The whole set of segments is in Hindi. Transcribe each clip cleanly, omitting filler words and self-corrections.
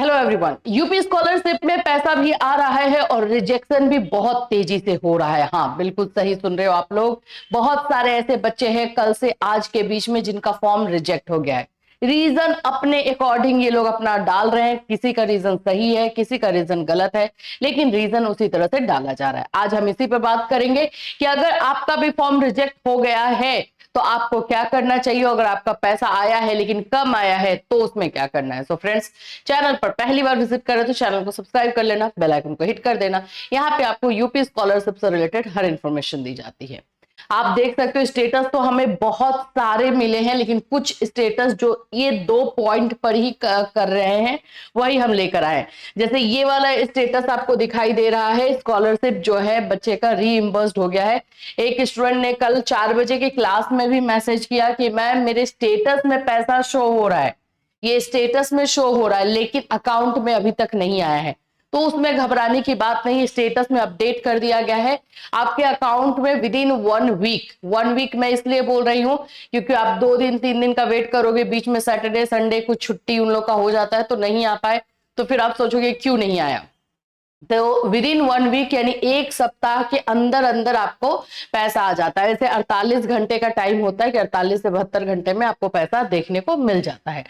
Hello everyone. यूपी स्कॉलरशिप में पैसा भी आ रहा है और रिजेक्शन भी बहुत तेजी से हो रहा है। हाँ, बिल्कुल सही सुन रहे हो आप लोग। बहुत सारे ऐसे बच्चे हैं कल से आज के बीच में जिनका फॉर्म रिजेक्ट हो गया है। रीजन अपने अकॉर्डिंग ये लोग अपना डाल रहे हैं। किसी का रीजन सही है, किसी का रीजन गलत है, लेकिन रीजन उसी तरह से डाला जा रहा है। आज हम इसी पर बात करेंगे कि अगर आपका भी फॉर्म रिजेक्ट हो गया है तो आपको क्या करना चाहिए। अगर आपका पैसा आया है लेकिन कम आया है तो उसमें क्या करना है। सो फ्रेंड्स, चैनल पर पहली बार विजिट करें तो चैनल को सब्सक्राइब कर लेना, बेल आइकन को हिट कर देना। यहाँ पे आपको यूपी स्कॉलरशिप से रिलेटेड हर इंफॉर्मेशन दी जाती है। आप देख सकते हो स्टेटस तो हमें बहुत सारे मिले हैं, लेकिन कुछ स्टेटस जो ये 2 पॉइंट पर ही कर रहे हैं वही हम लेकर आए। जैसे ये वाला स्टेटस आपको दिखाई दे रहा है, स्कॉलरशिप जो है बच्चे का रीइंबर्स्ड हो गया है। एक स्टूडेंट ने कल 4 बजे की क्लास में भी मैसेज किया कि मैम मेरे स्टेटस में पैसा शो हो रहा है, ये स्टेटस में शो हो रहा है लेकिन अकाउंट में अभी तक नहीं आया है। तो उसमें घबराने की बात नहीं, स्टेटस में अपडेट कर दिया गया है आपके अकाउंट में विद इन 1 वीक। 1 वीक मैं इसलिए बोल रही हूं क्योंकि आप 2 दिन 3 दिन का वेट करोगे, बीच में सैटरडे संडे कुछ छुट्टी उन लोग का हो जाता है तो नहीं आ पाए, तो फिर आप सोचोगे क्यों नहीं आया। तो विद इन 1 वीक यानी 1 सप्ताह के अंदर अंदर आपको पैसा आ जाता है। ऐसे 48 घंटे का टाइम होता है कि 48 से 72 घंटे में आपको पैसा देखने को मिल जाता है।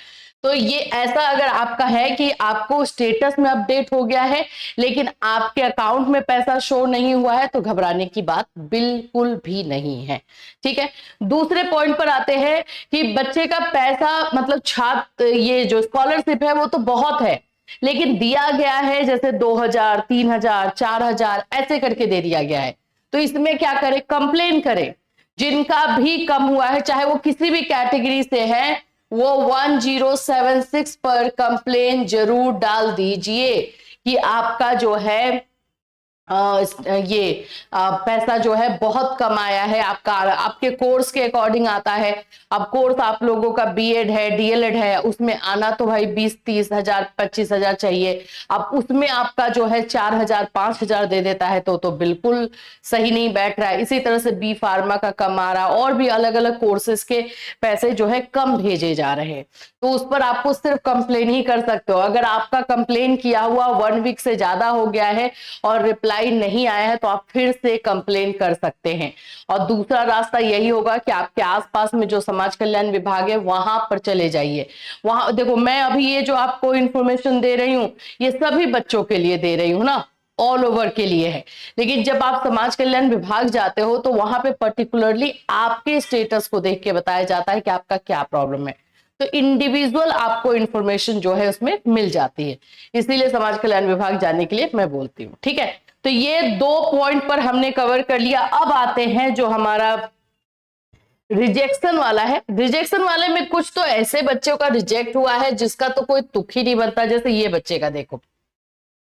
तो ये ऐसा अगर आपका है कि आपको स्टेटस में अपडेट हो गया है लेकिन आपके अकाउंट में पैसा शो नहीं हुआ है तो घबराने की बात बिल्कुल भी नहीं है। ठीक है, दूसरे पॉइंट पर आते हैं कि बच्चे का पैसा मतलब छात्र ये जो स्कॉलरशिप है वो तो बहुत है लेकिन दिया गया है जैसे 2000 3000 4000 ऐसे करके दे दिया गया है। तो इसमें क्या करें, कंप्लेन करें। जिनका भी कम हुआ है चाहे वो किसी भी कैटेगरी से है वो 1076 पर कंप्लेन जरूर डाल दीजिए कि आपका जो है ये पैसा जो है बहुत कम आया है। आपका आपके कोर्स के अकॉर्डिंग आता है। अब कोर्स आप लोगों का बीएड है, डीएलएड है, उसमें आना तो भाई 20-30 हजार 25 हजार चाहिए। अब उसमें आपका जो है 4000 5000 दे देता है तो बिल्कुल सही नहीं बैठ रहा है। इसी तरह से बी फार्मा का कम आ रहा, और भी अलग अलग कोर्सेज के पैसे जो है कम भेजे जा रहे हैं। तो उस पर आपको सिर्फ कंप्लेन ही कर सकते हो। अगर आपका कंप्लेन किया हुआ 1 वीक से ज्यादा हो गया है और रिप्लाई नहीं आया है तो आप फिर से कंप्लेन कर सकते हैं। और दूसरा रास्ता यही होगा कि आपके आसपास में जो समाज कल्याण विभाग है वहां पर चले जाइए। वहां देखो, मैं अभी ये जो आपको इंफॉर्मेशन दे रही हूँ ये सभी बच्चों के लिए दे रही हूँ ना, ऑल ओवर के लिए है। लेकिन जब आप समाज कल्याण विभाग जाते हो तो वहां पे पर्टिकुलरली आपके स्टेटस को देख के बताया जाता है कि आपका क्या प्रॉब्लम है। तो इंडिविजुअल आपको इंफॉर्मेशन जो है उसमें मिल जाती है, इसीलिए समाज कल्याण विभाग जाने के लिए मैं बोलती हूँ। ठीक है, तो ये 2 पॉइंट पर हमने कवर कर लिया। अब आते हैं जो हमारा रिजेक्शन वाला है। रिजेक्शन वाले में कुछ तो ऐसे बच्चों का रिजेक्ट हुआ है जिसका तो कोई तुक ही नहीं बनता। जैसे ये बच्चे का देखो,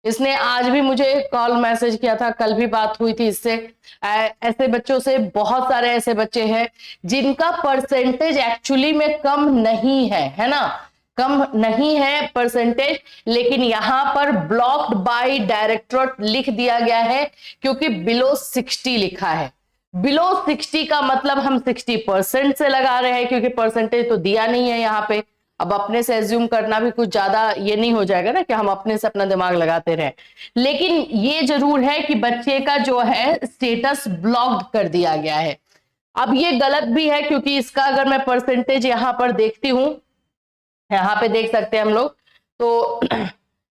इसने आज भी मुझे कॉल मैसेज किया था, कल भी बात हुई थी इससे। ऐसे बच्चों से बहुत सारे ऐसे बच्चे हैं जिनका परसेंटेज एक्चुअली में कम नहीं है ना, कम नहीं है परसेंटेज, लेकिन यहां पर ब्लॉक्ड बाय डायरेक्टरेट लिख दिया गया है क्योंकि बिलो 60 लिखा है। बिलो 60 का मतलब हम 60% से लगा रहे हैं क्योंकि परसेंटेज तो दिया नहीं है यहाँ पे। अब अपने से एज्यूम करना भी कुछ ज्यादा ये नहीं हो जाएगा ना कि हम अपने से अपना दिमाग लगाते रहे। लेकिन ये जरूर है कि बच्चे का जो है स्टेटस ब्लॉक्ड कर दिया गया है। अब ये गलत भी है क्योंकि इसका अगर मैं परसेंटेज यहां पर देखती हूं, यहाँ पे देख सकते हैं हम लोग, तो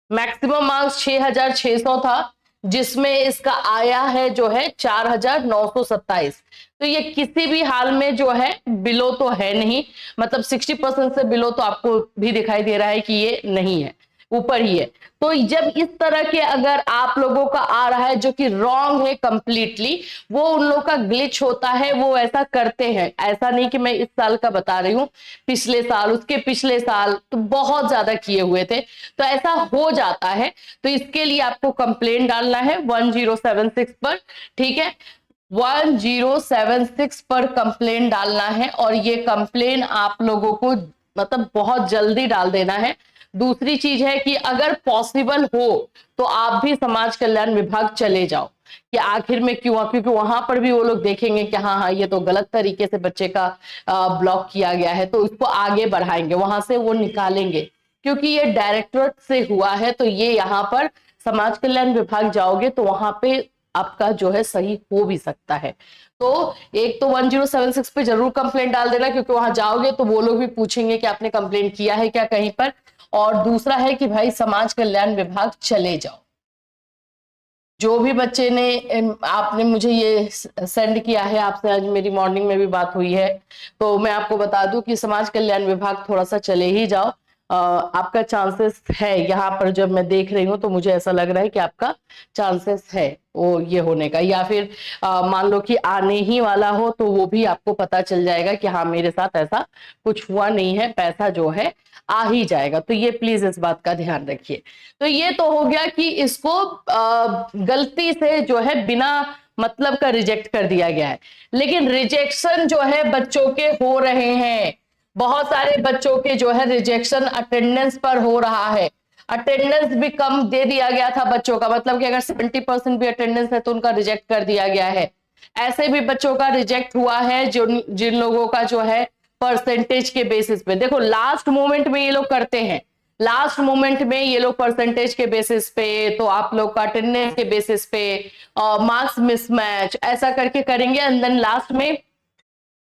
मैक्सिमम मार्क्स 6600 था जिसमें इसका आया है जो है 4927। तो ये किसी भी हाल में जो है बिलो तो है नहीं, मतलब 60% से बिलो तो आपको भी दिखाई दे रहा है कि ये नहीं है, ऊपर ही है। तो जब इस तरह के अगर आप लोगों का आ रहा है जो कि रॉन्ग है कंप्लीटली, वो उन लोगों का ग्लिच होता है, वो ऐसा करते हैं। ऐसा नहीं कि मैं इस साल का बता रही हूँ, पिछले साल उसके पिछले साल तो बहुत ज्यादा किए हुए थे, तो ऐसा हो जाता है। तो इसके लिए आपको कंप्लेन डालना है 1076 पर। ठीक है, 1076 पर कंप्लेन डालना है और ये कंप्लेन आप लोगों को मतलब बहुत जल्दी डाल देना है। दूसरी चीज है कि अगर पॉसिबल हो तो आप भी समाज कल्याण विभाग चले जाओ कि आखिर में क्यों, क्योंकि वहां पर भी वो लोग देखेंगे कि हाँ हाँ ये तो गलत तरीके से बच्चे का ब्लॉक किया गया है, तो इसको आगे बढ़ाएंगे, वहां से वो निकालेंगे क्योंकि ये डायरेक्टरेट से हुआ है, तो ये यहाँ पर समाज कल्याण विभाग जाओगे तो वहां पे आपका जो है सही हो भी सकता है। तो एक तो 1076 पे जरूर कंप्लेंट डाल देना, क्योंकि वहां जाओगे तो वो लोग भी पूछेंगे कि आपने कंप्लेंट किया है क्या कहीं पर। और दूसरा है कि भाई समाज कल्याण विभाग चले जाओ। जो भी बच्चे ने आपने मुझे ये सेंड किया है, आपसे आज मेरी मॉर्निंग में भी बात हुई है, तो मैं आपको बता दूं कि समाज कल्याण विभाग थोड़ा सा चले ही जाओ। आपका चांसेस है यहाँ पर, जब मैं देख रही हूँ तो मुझे ऐसा लग रहा है कि आपका चांसेस है वो ये होने का, या फिर मान लो कि आने ही वाला हो तो वो भी आपको पता चल जाएगा कि हाँ मेरे साथ ऐसा कुछ हुआ नहीं है, पैसा जो है आ ही जाएगा। तो ये प्लीज इस बात का ध्यान रखिए। तो ये तो हो गया कि इसको गलती से जो है बिना मतलब का रिजेक्ट कर दिया गया है। लेकिन रिजेक्शन जो है बच्चों के हो रहे हैं, बहुत सारे बच्चों के जो है रिजेक्शन अटेंडेंस पर हो रहा है। अटेंडेंस भी कम दे दिया गया था बच्चों का, मतलब कि अगर 70% भी अटेंडेंस है तो उनका रिजेक्ट कर दिया गया है। ऐसे भी बच्चों का रिजेक्ट हुआ है जो जिन लोगों का जो है परसेंटेज के बेसिस पे, देखो लास्ट मोमेंट में ये लोग करते हैं, लास्ट मोमेंट में ये लोग परसेंटेज के बेसिस पे, तो आप लोग का अटेंडेंस के बेसिस पे मार्क्स मिसमैच ऐसा करके करेंगे, एंड देन लास्ट में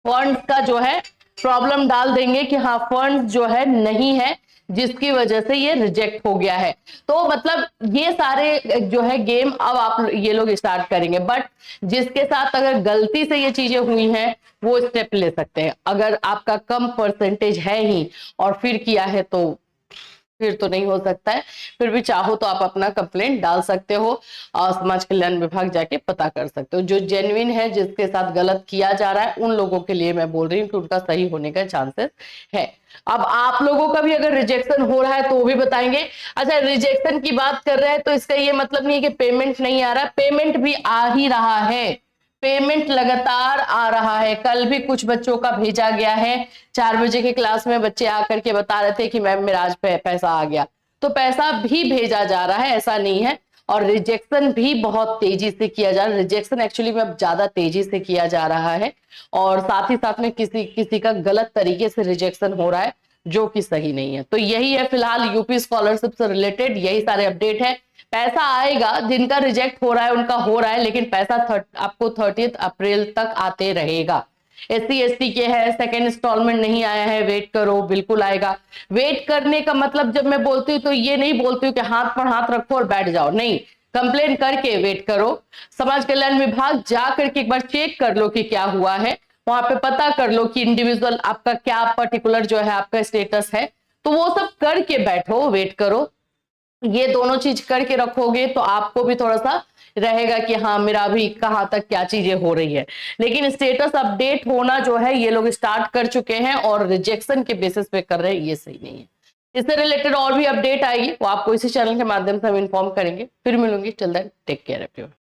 फंड का जो है प्रॉब्लम डाल देंगे कि हाँ फंड जो है नहीं है, जिसकी वजह से ये रिजेक्ट हो गया है। तो मतलब ये सारे जो है गेम अब आप ये लोग स्टार्ट करेंगे। बट जिसके साथ अगर गलती से ये चीजें हुई हैं वो स्टेप ले सकते हैं। अगर आपका कम परसेंटेज है ही और फिर किया है तो फिर तो नहीं हो सकता है। फिर भी चाहो तो आप अपना कंप्लेंट डाल सकते हो और समाज कल्याण विभाग जाके पता कर सकते हो। जो जेन्युइन है, जिसके साथ गलत किया जा रहा है, उन लोगों के लिए मैं बोल रही हूँ कि उनका सही होने का चांसेस है। अब आप लोगों का भी अगर रिजेक्शन हो रहा है तो वो भी बताएंगे। अच्छा, रिजेक्शन की बात कर रहे हैं तो इसका ये मतलब नहीं है कि पेमेंट नहीं आ रहा, पेमेंट भी आ ही रहा है, पेमेंट लगातार आ रहा है। कल भी कुछ बच्चों का भेजा गया है, 4 बजे की क्लास में बच्चे आकर के बता रहे थे कि मैम मेरा आज पैसा आ गया, तो पैसा भी भेजा जा रहा है, ऐसा नहीं है। और रिजेक्शन भी बहुत तेजी से किया जा रहा है, रिजेक्शन एक्चुअली में अब ज्यादा तेजी से किया जा रहा है, और साथ ही साथ में किसी किसी का गलत तरीके से रिजेक्शन हो रहा है जो कि सही नहीं है। तो यही है फिलहाल यूपी स्कॉलरशिप से रिलेटेड, यही सारे अपडेट है। पैसा आएगा, जिनका रिजेक्ट हो रहा है उनका हो रहा है, लेकिन पैसा आपको 30 अप्रैल तक आते रहेगा। SC ST के है, सेकेंड इंस्टॉलमेंट नहीं आया है, वेट करो, बिल्कुल आएगा। वेट करने का मतलब जब मैं बोलती हूँ तो ये नहीं बोलती हूँ कि हाथ पर हाथ रखो और बैठ जाओ, नहीं, कंप्लेन करके वेट करो। समाज कल्याण विभाग जा करके एक बार चेक कर लो कि क्या हुआ है, वहां पे पता कर लो कि इंडिविजुअल आपका क्या पर्टिकुलर जो है आपका स्टेटस है, तो वो सब करके बैठो, वेट करो। ये दोनों चीज करके रखोगे तो आपको भी थोड़ा सा रहेगा कि हाँ मेरा अभी कहाँ तक क्या चीजें हो रही है। लेकिन स्टेटस अपडेट होना जो है ये लोग स्टार्ट कर चुके हैं और रिजेक्शन के बेसिस पे कर रहे हैं, ये सही नहीं है। इससे रिलेटेड और भी अपडेट आएगी वो आपको इसी चैनल के माध्यम से हम इन्फॉर्म करेंगे। फिर मिलूंगी, till then take care everyone.